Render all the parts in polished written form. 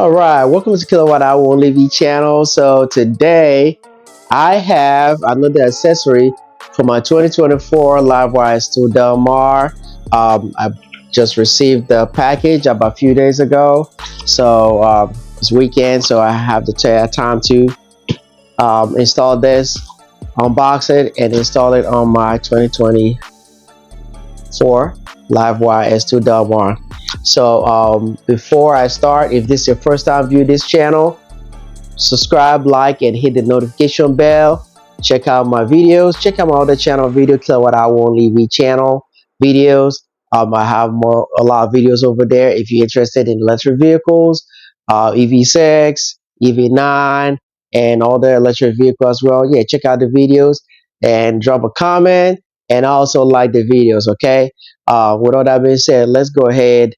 All right, welcome to KwhonlyeMotorcycles channel. So today I have another accessory for my 2024 LiveWire to DelMar. I just received the package about a few days ago, so it's weekend, so I have the time to install this, unbox it, and install it on my 2024 LiveWire S2 DelMar. So before I start, if this is your first time view this channel, subscribe, like, and hit the notification bell. Check out my videos. Check out my other channel video, KwhonlyeMotorcycles channel videos. I have a lot of videos over there if you're interested in electric vehicles, EV6, EV9, and all the electric vehicles as well. Yeah, check out the videos and drop a comment and also like the videos. Okay. With all that being said, let's go ahead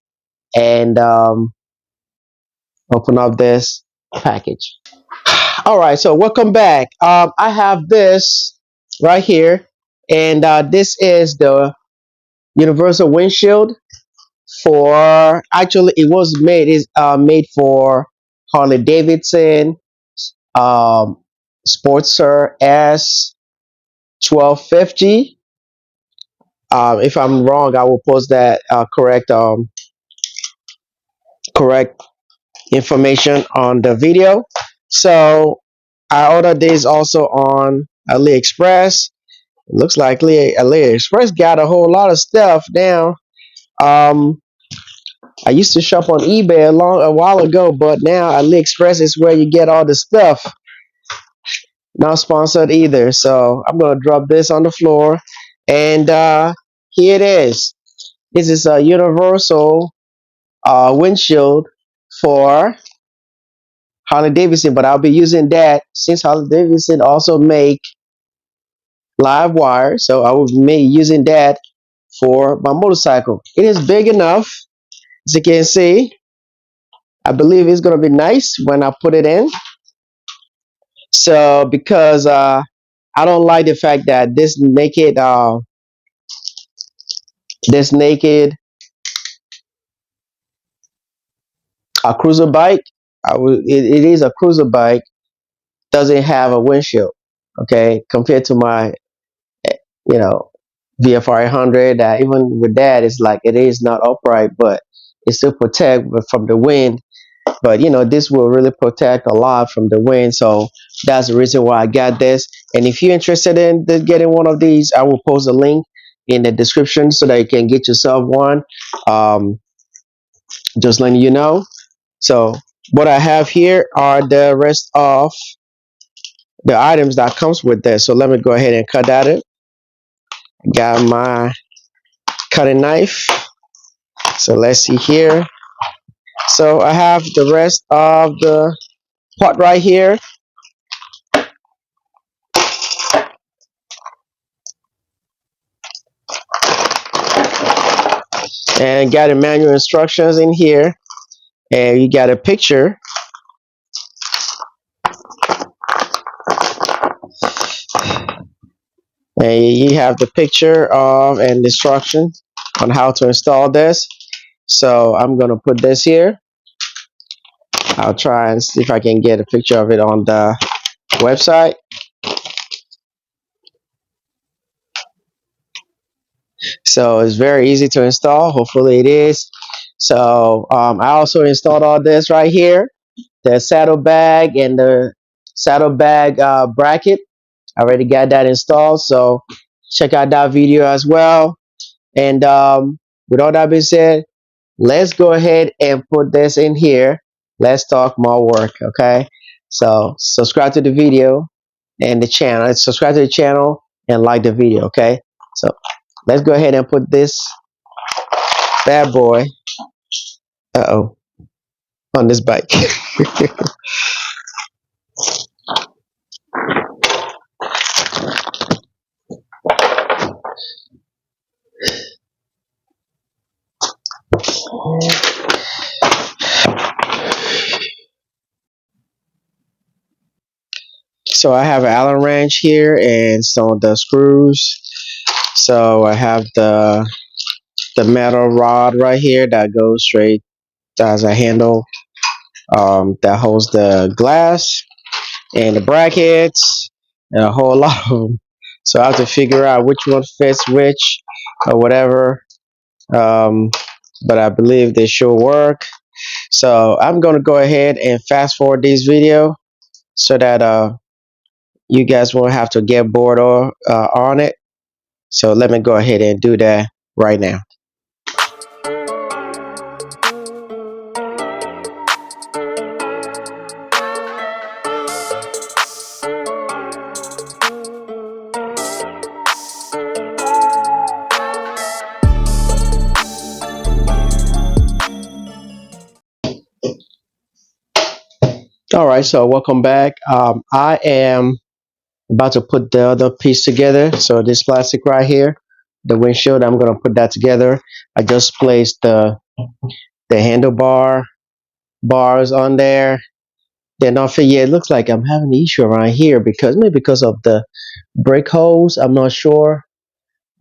and open up this package. All right, so welcome back. I have this right here, and this is the universal windshield for. Actually, it was made is made for Harley Davidson um, Sportster S 1250. If I'm wrong, I will post that correct information on the video. So I ordered this also on AliExpress. It looks like AliExpress got a whole lot of stuff now. Um, I used to shop on eBay a while ago, but now AliExpress is where you get all the stuff. Not sponsored either. So I'm gonna drop this on the floor, and here it is. This is a universal windshield for Harley Davidson, but I'll be using that since Harley Davidson also make LiveWire, so I will be using that for my motorcycle. It is big enough, as you can see. I believe it's gonna be nice when I put it in. So because I don't like the fact that this naked cruiser bike, it is a cruiser bike, doesn't have a windshield. Okay, compared to my you know VFR 800. Even with that, it's like it is not upright, but it still protect from the wind. But this will really protect a lot from the wind. So that's the reason why I got this. And if you're interested in getting one of these, I will post a link in the description so that you can get yourself one. Um, just letting you know. So what I have here are the rest of the items that comes with this. So let me go ahead and cut that in. Got my cutting knife. So let's see here. So I have the rest of the part right here. And got the manual instructions in here. And you got a picture. And you have the picture of an instruction on how to install this. So I'm going to put this here. I'll try and see if I can get a picture of it on the website. So it's very easy to install. Hopefully it is. So I also installed all this right here. The saddlebag and the saddlebag bracket. I already got that installed. So check out that video as well. And with all that being said, let's go ahead and put this in here. Let's talk more work. Okay. So subscribe to the video and the channel. Subscribe to the channel and like the video. Okay. So let's go ahead and put this bad boy on this bike. So I have an Allen wrench here and some of the screws. So I have the metal rod right here that goes straight as a handle that holds the glass and the brackets and a whole lot of them. So I have to figure out which one fits which or whatever. Um, but I believe they should work. So I'm gonna go ahead and fast forward this video so that you guys won't have to get bored or on it. So let me go ahead and do that right now. All right, so welcome back. I am about to put the other piece together. So this plastic right here, the windshield, I'm gonna put that together. I just placed the handlebar bars on there. They're not fit yet. It looks like I'm having an issue around here because maybe because of the brake holes. I'm not sure.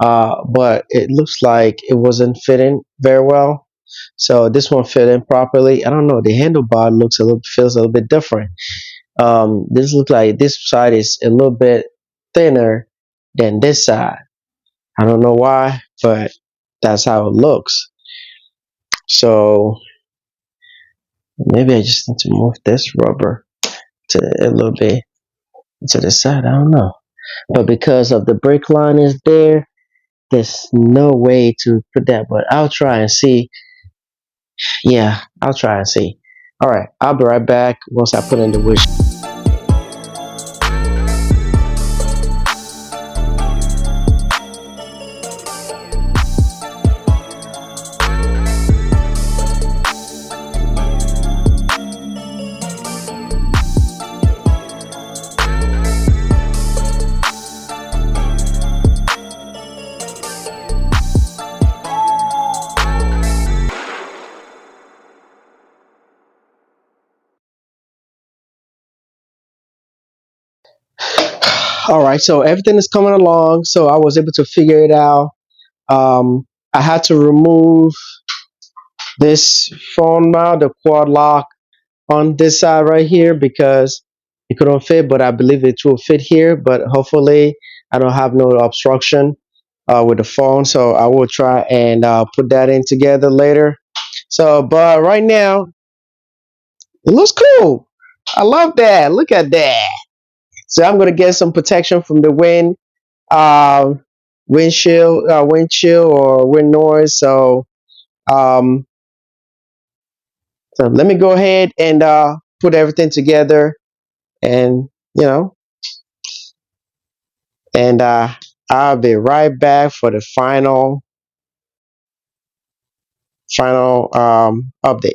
But it looks like it wasn't fitting very well. So this one fit in properly. I don't know. The handlebar looks a little feels a little bit different. This looks like this side is a little bit thinner than this side. I don't know why, but that's how it looks. So maybe I just need to move this rubber to a little bit to the side. I don't know. But because of the brake line is there, there's no way to put that. But I'll try and see. Yeah, I'll try and see. All right, I'll be right back once I put in the wish. All right, so everything is coming along. So I was able to figure it out. I had to remove this phone mount, the quad lock on this side right here because it couldn't fit, but I believe it will fit here. But hopefully, I don't have no obstruction with the phone, so I will try and put that in together later. So, but right now, it looks cool. I love that. Look at that. So I'm gonna get some protection from the wind, uh, wind chill or wind noise. Um, so let me go ahead and put everything together, and you know, and I'll be right back for the final update.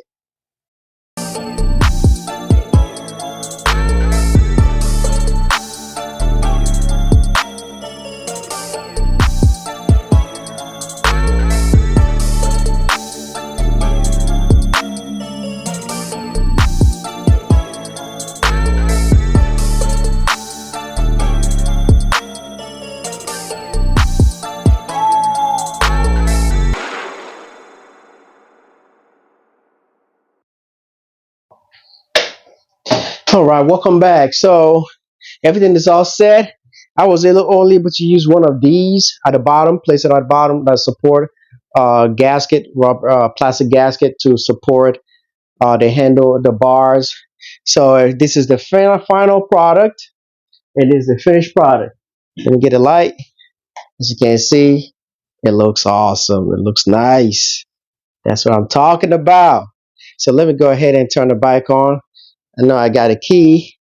All right, welcome back. So everything is all set. I was only able to use one of these at the bottom, place it at the bottom that support gasket, rubber, plastic gasket to support the handle, the bars. So this is the final product. It is the finished product. Let me get a light. As you can see, it looks awesome. It looks nice. That's what I'm talking about. So let me go ahead and turn the bike on. I know I got a key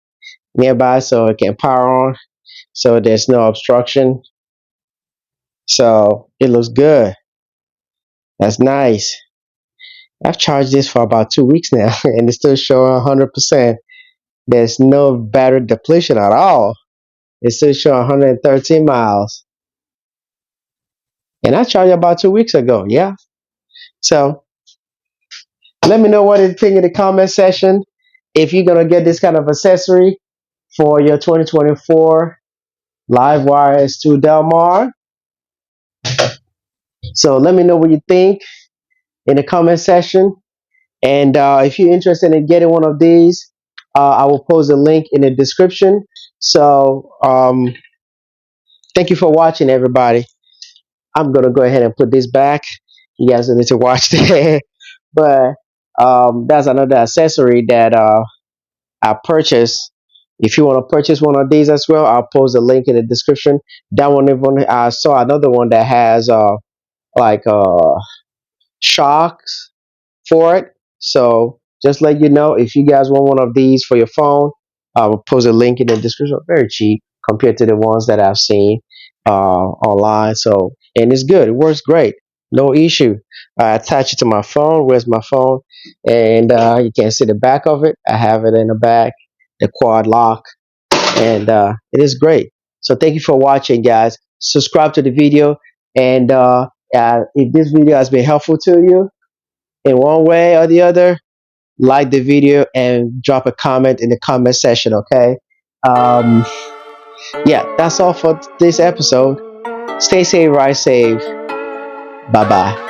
nearby so it can power on, so there's no obstruction. So it looks good. That's nice. I've charged this for about 2 weeks now and it's still showing 100%. There's no battery depletion at all. It's still showing 113 miles. And I charged about 2 weeks ago. Yeah. So let me know what you think in the comment section. If you're going to get this kind of accessory for your 2024 LiveWire S2 DelMar. So let me know what you think in the comment section. And if you're interested in getting one of these, I will post a link in the description. So thank you for watching, everybody. I'm gonna go ahead and put this back. You guys don't need to watch that. But that's another accessory that I purchased. If you want to purchase one of these as well, I'll post a link in the description. That one, even I saw another one that has like shocks for it. So just let you know, if you guys want one of these for your phone, I will post a link in the description. Very cheap compared to the ones that I've seen online. So, and it's good. It works great. No issue. I attach it to my phone. Where's my phone? And you can see the back of it. I have it in the back, the quad lock, and it is great. So thank you for watching, guys. Subscribe to the video, and if this video has been helpful to you in one way or the other, like the video and drop a comment in the comment section. Okay. Um, yeah, that's all for this episode. Stay safe, ride safe. Bye bye.